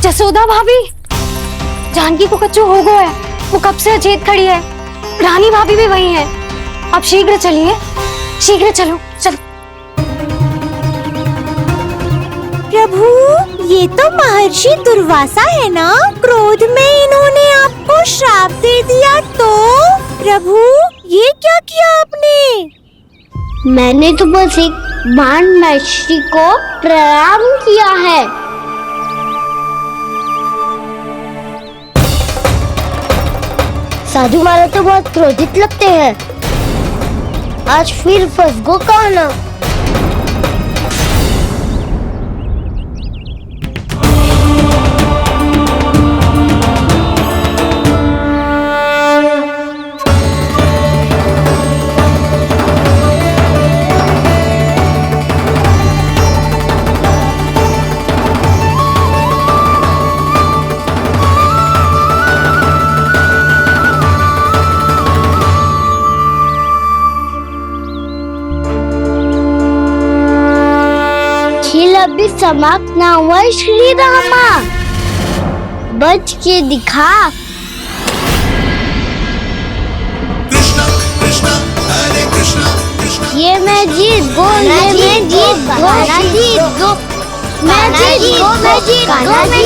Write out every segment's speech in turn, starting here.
जसोदा भाभी, जानकी को कच्चू हो गया है, वो कब से अचेत खड़ी है। रानी भाभी भी वही है। आप शीघ्र चलिए, शीघ्र चलो चलो। प्रभु, ये तो महर्षि दुर्वासा है ना? क्रोध में इन्होंने आपको श्राप दे दिया तो? प्रभु, ये क्या किया आपने? मैंने तो बस एक बाण महर्षि को प्रणाम किया है। साधु महाराज तो बहुत क्रोधित लगते हैं। आज फिर फंस गो कहना। अभी समाप्त ना हुआ श्री रामा, बच के दिखा। कृष्णा कृष्णा हरे कृष्णा कृष्णा। ये मैं जीत गो, ये मैं जीत गो, मैं जीत गो, मैं जीत गो, मैं जीत गो, मैं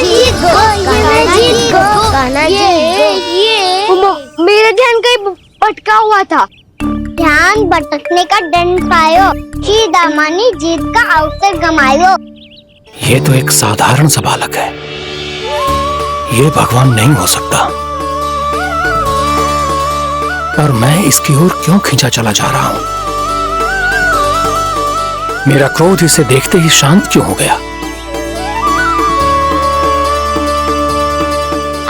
जीत गो, मैं जीत गो, मैं जीत गो। ये मेरा ध्यान कहीं भटका हुआ था। ध्यान भटकने का दंड पायो, श्री दामानी जीत का अवसर गमायो। ये तो एक साधारण सा बालक है, ये भगवान नहीं हो सकता। पर मैं इसकी ओर क्यों खींचा चला जा रहा हूं? मेरा क्रोध इसे देखते ही शांत क्यों हो गया?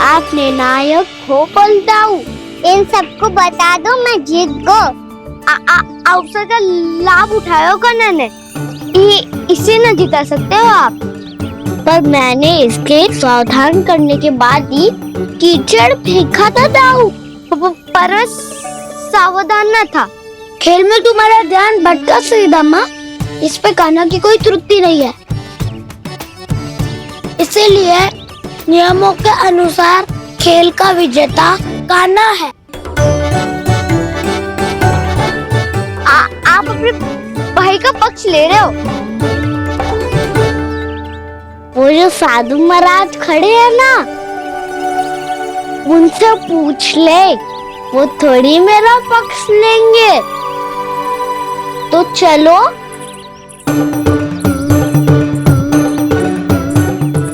आपने नायक हो पलटाऊ, इन सबको बता दो मैं जीत गो। अवसर का लाभ उठायो कन्या ने, इसे न जिता सकते हो आप। पर मैंने इसके सावधान करने के बाद ही कीचड़ फेंका था दाऊ, पर सावधान न था। खेल में तुम्हारा ध्यान भटका श्रीदामा, इस पे कान्हा की कोई त्रुटि नहीं है। इसीलिए नियमों के अनुसार खेल का विजेता कान्हा है। आप अपने भाई का पक्ष ले रहे हो। वो जो साधु महाराज खड़े हैं ना, उनसे पूछ ले, वो थोड़ी मेरा पक्ष लेंगे। तो चलो।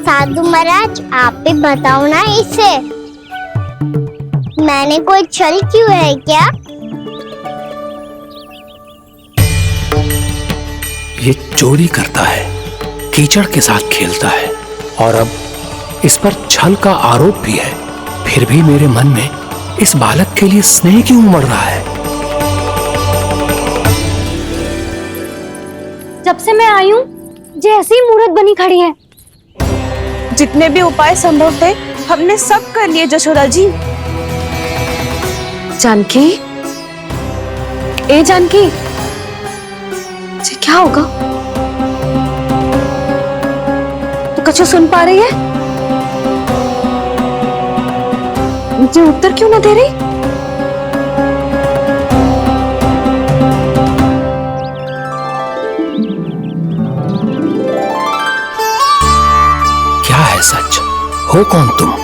साधु महाराज, आप भी बताओ ना इसे, मैंने कोई छल क्यों है क्या? ये चोरी करता है, कीचड़ के साथ खेलता है और अब इस पर छल का आरोप भी है। फिर भी मेरे मन में इस बालक के लिए स्नेह क्यों उमड़ रहा है? जब से मैं आई हूँ, जैसी मूर्त बनी खड़ी है। जितने भी उपाय संभव थे हमने सब कर लिए जशोदा जी। जानकी, ए जानकी, क्या होगा? तो कच्चू सुन पा रही है? मुझे उत्तर क्यों ना दे रही? क्या है सच? हो कौन तुम?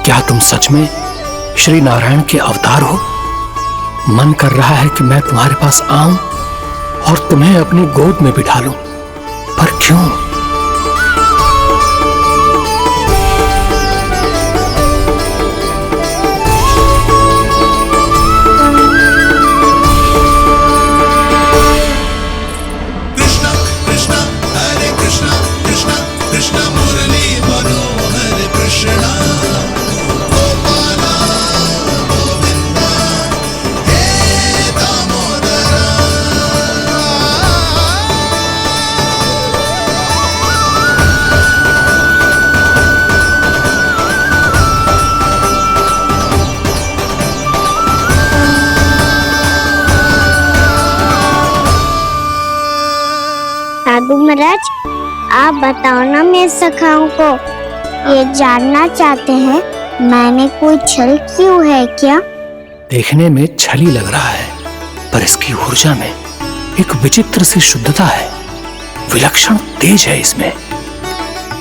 क्या तुम सच में श्री नारायण के अवतार हो? मन कर रहा है कि मैं तुम्हारे पास आऊं और तुम्हें अपनी गोद में बिठा लूं, पर क्यों? कृष्णा कृष्णा हरे कृष्णा कृष्णा कृष्णा मुरली मनोहर कृष्णा। साधु महाराज, आप बताओ ना मेरे सखाओं को, ये जानना चाहते हैं मैंने कोई छल क्यों है क्या? देखने में छली लग रहा है, पर इसकी ऊर्जा में एक विचित्र सी शुद्धता है, विलक्षण तेज है इसमें।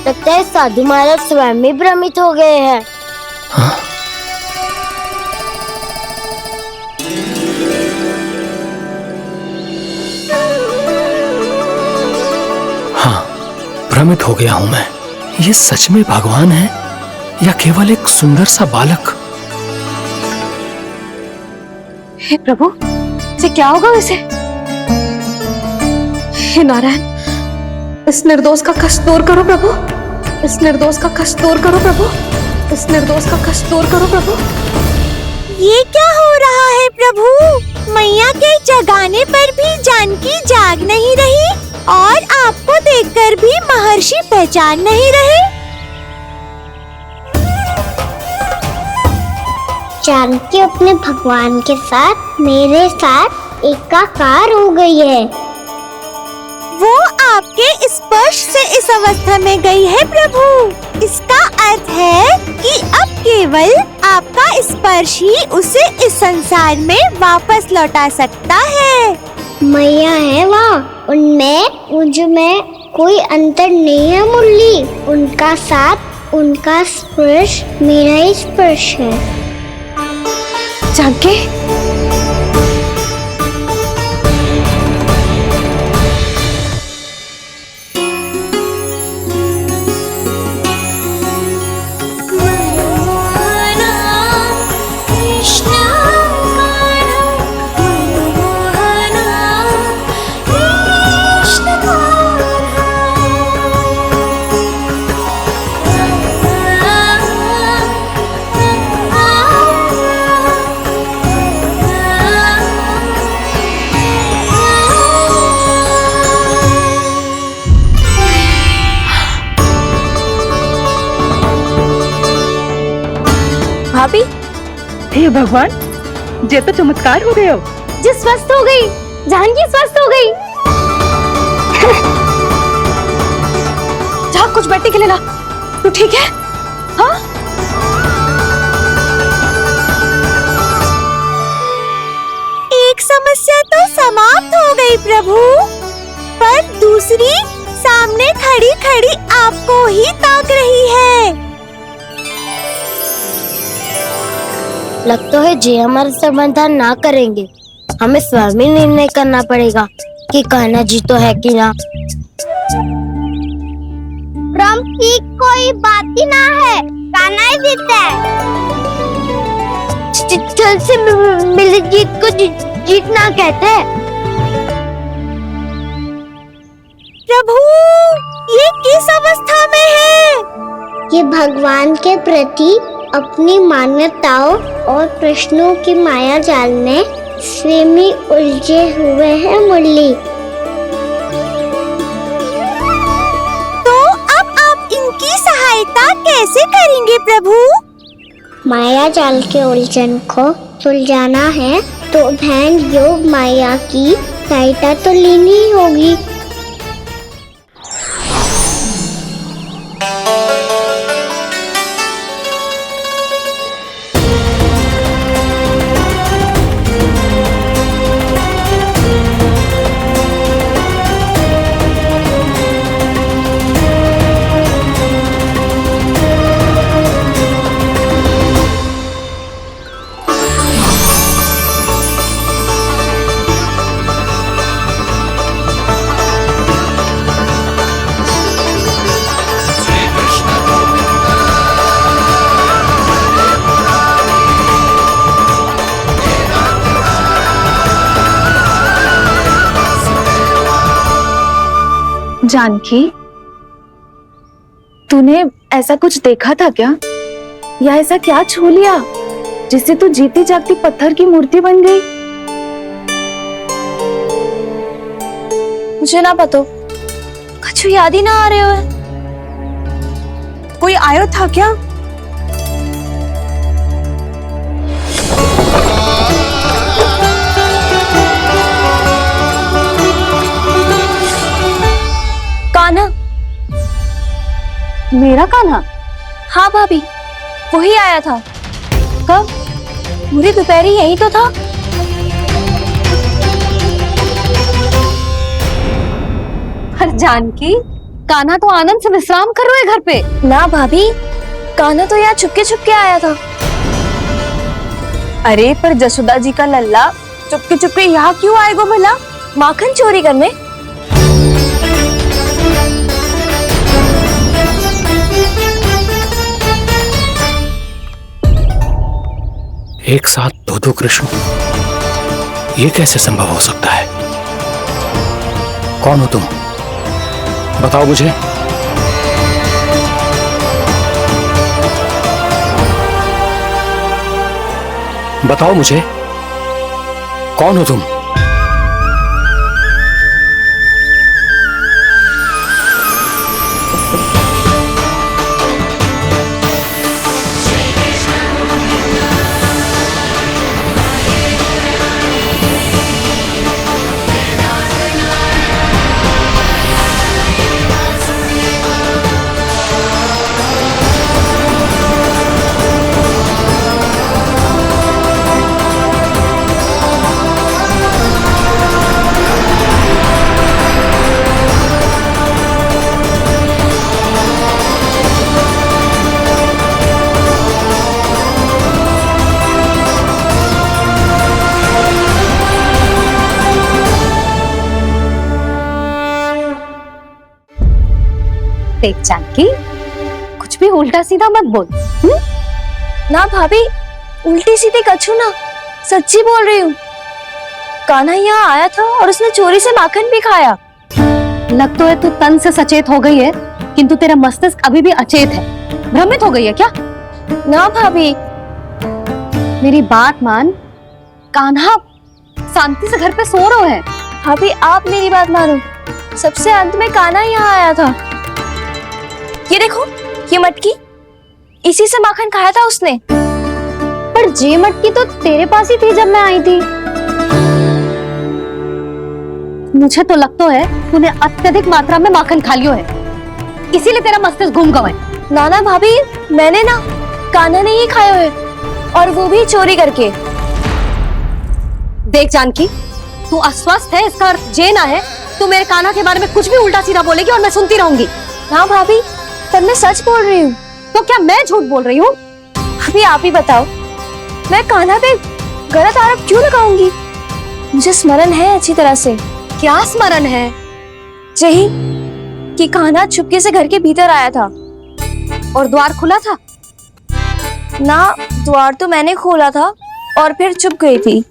लगता है साधु महाराज स्वयं ही भ्रमित हो गए हैं। हाँ? हाँ, भ्रमित हो गया हूं मैं। ये सच में भगवान है या केवल एक सुंदर सा बालक? हे प्रभु, इसे क्या होगा वैसे? हे नारायण, इस निर्दोष का कष्ट दूर करो प्रभु, इस निर्दोष का कष्ट दूर करो प्रभु, इस निर्दोष का कष्ट दूर करो प्रभु। ये क्या हो रहा है प्रभु? मैया के जगाने पर भी जानकी जाग नहीं रही और आपको देखकर भी महर्षि पहचान नहीं रहे। जानकी अपने भगवान के साथ मेरे साथ एकाकार हो गई है। वो आपके स्पर्श से इस अवस्था में गई है प्रभु। इसका अर्थ है कि अब केवल आपका स्पर्श ही उसे इस संसार में वापस लौटा सकता है। मैया है वहाँ, उनमें मुझ में कोई अंतर नहीं है मुरली। उनका साथ, उनका स्पर्श मेरा ही स्पर्श है। जानकी, भाभी, हे भगवान, जे तो चमत्कार हो गए हो। जी स्वस्थ हो गई, जानकी स्वस्थ हो गई। जा कुछ बैठने के लिए ला। तू ठीक है? हाँ? एक समस्या तो समाप्त हो गई प्रभु, पर दूसरी सामने खड़ी खड़ी आपको ही ताक रही है। लगता है जी हमारा समाधान ना करेंगे, हमें स्वयं ही निर्णय करना पड़ेगा कि कान्हा जी तो है कि ना। ब्रह्म की कोई बात ही ना है, कान्हा ही जीता है। छल से मिली जीत को जीतना कहते हैं। प्रभु, ये किस अवस्था में है? ये भगवान के प्रति अपनी मान्यताओं और प्रश्नों की माया जाल में स्वयं ही उलझे हुए हैं मुरली। तो अब आप इनकी सहायता कैसे करेंगे प्रभु? माया जाल के उलझन को सुलझाना है तो बहन योग माया की सहायता तो लेनी ही होगी। जानकी, तूने ऐसा कुछ देखा था क्या, या ऐसा क्या छू लिया जिससे तू जीती जागती पत्थर की मूर्ति बन गई? मुझे ना पता, कुछ याद ही ना आ रहे हो। कोई आयो था क्या? मेरा कान्हा? हाँ भाभी, वही आया था। कब? पूरी दोपहर ही यही तो था। हर जानकी, कान्हा तो आनंद से विश्राम कर रहे हैं घर पे। ना भाभी, कान्हा तो यहाँ छुपके छुपके आया था। अरे पर जसोदा जी का लल्ला चुपके चुपके यहाँ क्यों आएगा भला? माखन चोरी करने? एक साथ दो कृष्ण, ये कैसे संभव हो सकता है? कौन हो तुम? बताओ मुझे। बताओ मुझे, कौन हो तुम? देख जानकी, कुछ भी उल्टा सीधा मत बोल। ना भाभी, उल्टी सीधी कछू ना, सच्ची बोल रही हूँ। कान्हा यहाँ आया था और उसने चोरी से माखन भी खाया। लग तो है तू तन से सचेत हो गई है, किंतु तेरा मस्तिष्क अभी भी अचेत है। भ्रमित हो गई है क्या? ना भाभी, मेरी बात मान, कान्हा शांति से घर पे सो रहा है। भाभी आप मेरी बात मानो, सबसे अंत में कान्हा यहाँ आया था। ये देखो, ये मटकी, इसी से माखन खाया था उसने। पर जे मटकी तो तेरे पास ही थी जब मैं आई थी। मुझे तो लगता है तूने अत्यधिक मात्रा में माखन खा लियो है, इसीलिए तेरा मस्तिष्क घूम गया है। नाना भाभी, मैंने ना, कान्हा ने ही खाया है, और वो भी चोरी करके। देख जानकी, तू अस्वस्थ है, इसका अर्थ जे ना है तू मेरे कान्हा के बारे में कुछ भी उल्टा सीधा बोलेगी और मैं सुनती रहूंगी। ना भाभी, पर मैं सच बोल रही हूँ। तो क्या मैं झूठ बोल रही हूँ? अभी आप ही बताओ, मैं कान्हा पे गलत आरोप क्यों लगाऊंगी? मुझे स्मरण है अच्छी तरह से। क्या स्मरण है? यही कि कान्हा चुपके से घर के भीतर आया था। और द्वार खुला था? ना, द्वार तो मैंने खोला था और फिर चुप गई थी।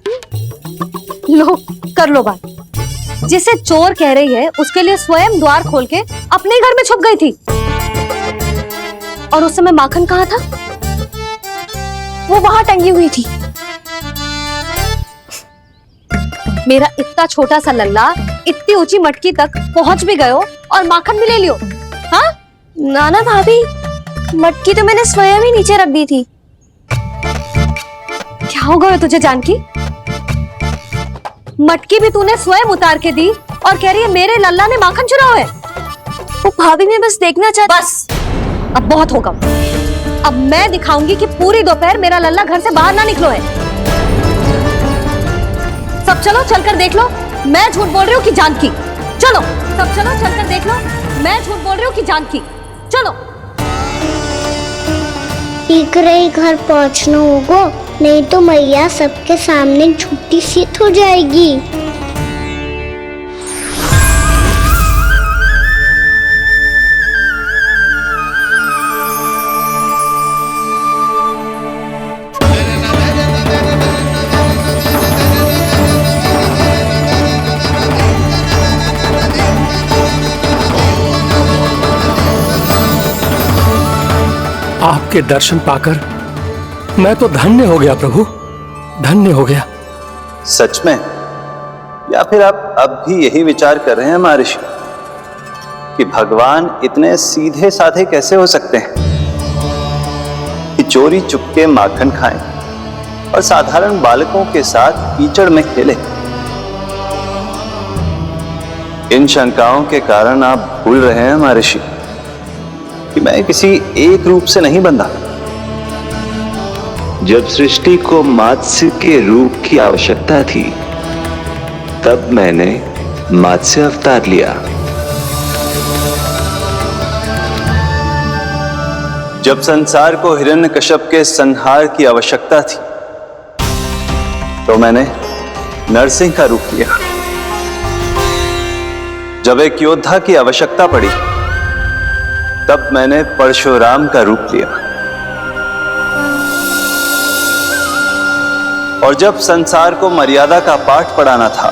लो, कर लो बात। जिसे चोर कह रही है उसके लिए स्वयं द्वार खोल के अपने घर में छुप गई थी। और उस समय माखन कहाँ था? वो वहां टंगी हुई थी। मेरा इतना छोटा सा लल्ला इतनी ऊंची मटकी तक पहुंच भी गयो और माखन भी ले लियो। हाँ? नाना भाभी, मटकी तो मैंने स्वयं ही नीचे रख दी थी। क्या हो गया तुझे जानकी? मटकी भी तूने स्वयं उतार के दी और कह रही है मेरे लल्ला ने माखन चुराया है। वो भाभी मैं बस देखना चाहती। बस, अब बहुत होगा। अब मैं दिखाऊंगी कि पूरी दोपहर मेरा लल्ला घर से बाहर ना निकलो है। सब चलो, चलकर देख लो मैं झूठ बोल रही हूँ कि जानकी। चलो सब चलो, चलकर देख लो मैं झूठ बोल रही हूँ कि जानकी। चलो। शीघ्र ही घर पहुंचना होगा, नहीं तो मैया सबके सामने झूठी सिद्ध हो जाएगी। आपके दर्शन पाकर मैं तो धन्य हो गया प्रभु, धन्य हो गया। सच में? या फिर आप अब भी यही विचार कर रहे हैं महर्षि कि भगवान इतने सीधे साधे कैसे हो सकते हैं कि चोरी चुपके माखन खाएं और साधारण बालकों के साथ कीचड़ में खेले? इन शंकाओं के कारण आप भूल रहे हैं महर्षि कि मैं किसी एक रूप से नहीं बंधा। जब सृष्टि को मत्स्य के रूप की आवश्यकता थी, तब मैंने मत्स्य अवतार लिया। जब संसार को हिरण्यकश्यप के संहार की आवश्यकता थी, तो मैंने नरसिंह का रूप लिया। जब एक योद्धा की आवश्यकता पड़ी, तब मैंने परशुराम का रूप लिया। और जब संसार को मर्यादा का पाठ पढ़ाना था,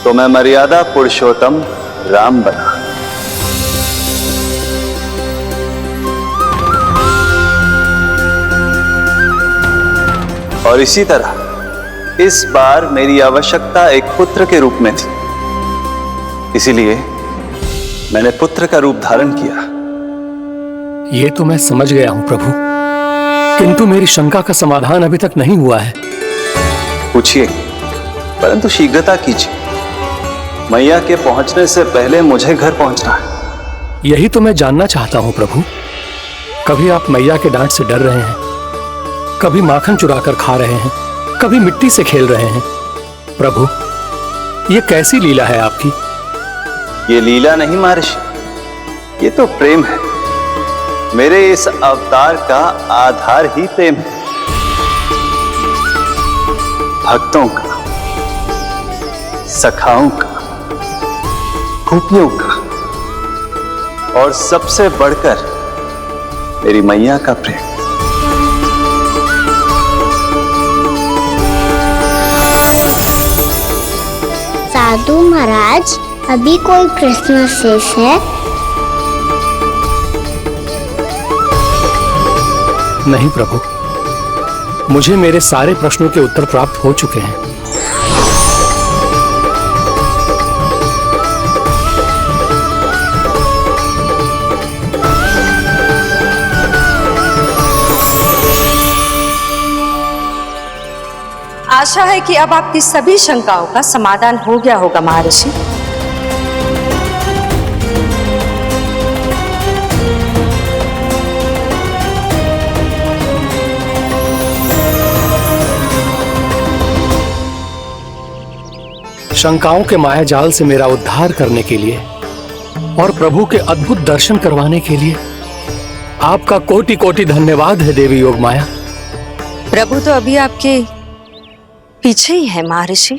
तो मैं मर्यादा पुरुषोत्तम राम बना। और इसी तरह इस बार मेरी आवश्यकता एक पुत्र के रूप में थी, इसीलिए मैंने पुत्र का रूप धारण किया। ये तो मैं समझ गया हूं प्रभु, किंतु मेरी शंका का समाधान अभी तक नहीं हुआ है। पूछिए, परंतु शीघ्रता कीजिए। मैया के पहुंचने से पहले मुझे घर पहुंचना है। यही तो मैं जानना चाहता हूं प्रभु। कभी आप मैया के डांट से डर रहे हैं, कभी माखन चुराकर खा रहे हैं, कभी मिट्टी से खेल रहे हैं। प्रभु, ये कैसी लीला है आपकी? ये लीला नहीं महर्षि, ये तो प्रेम है। मेरे इस अवतार का आधार ही प्रेम है। भक्तों का, सखाओं का, गोपियों का, और सबसे बढ़कर मेरी मैया का प्रेम। साधु महाराज, अभी कोई प्रश्न शेष है? नहीं प्रभु, मुझे मेरे सारे प्रश्नों के उत्तर प्राप्त हो चुके हैं। आशा है कि अब आपकी सभी शंकाओं का समाधान हो गया होगा महर्षि। शंकाओं के मायाजाल से मेरा उद्धार करने के लिए और प्रभु के अद्भुत दर्शन करवाने के लिए आपका कोटि कोटि धन्यवाद है देवी योगमाया। प्रभु तो अभी आपके पीछे ही है महर्षि।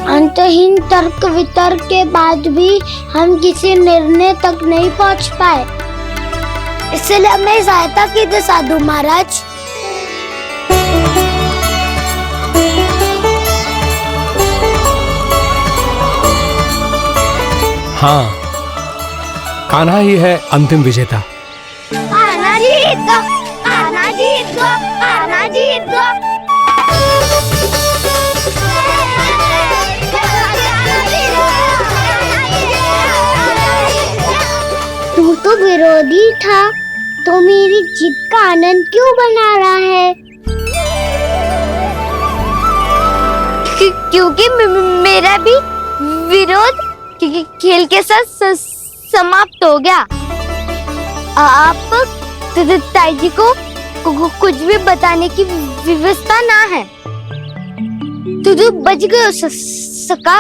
अंतहीन तर्क वितर्क के बाद भी हम किसी निर्णय तक नहीं पहुंच पाए, इसलिए हमें सहायता कीजिए साधु महाराज। हाँ, कान्हा ही है अंतिम विजेता। कान्हा जीत गो, कान्हा जीत गो, कान्हा जीत गो। तू तो विरोधी था, तो मेरी जीत का आनंद क्यों बना रहा है? क्योंकि मेरा भी विरोध खेल के साथ समाप्त हो गया। आप ताई जी को कुछ भी बताने की व्यवस्था ना है। तू बच गए सका।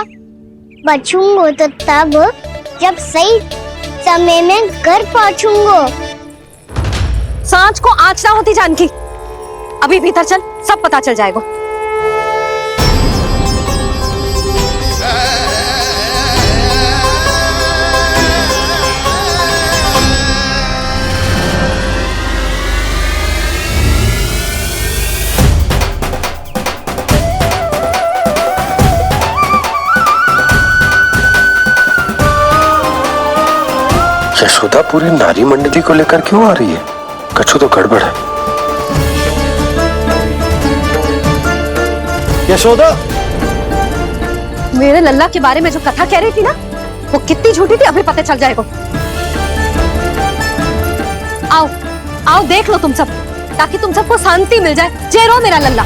बचूंगा तो तब जब सही समय में घर पहुंचूंगा। सांच को आँच ना होती जानकी, अभी भीतर चल, सब पता चल जाएगा। यशोदा पूरी नारी मंडली को लेकर क्यों आ रही है? कछु तो गड़बड़ है। यशोदा, मेरे लल्ला के बारे में जो कथा कह रही थी ना, वो कितनी झूठी थी अभी पता चल जाएगा। आओ आओ देख लो तुम सब, ताकि तुम सबको शांति मिल जाए। जे रो मेरा लल्ला।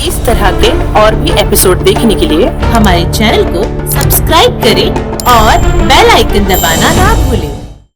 इस तरह के और भी एपिसोड देखने के लिए हमारे चैनल को सब्सक्राइब करें और बेल आइकन दबाना ना भूलें।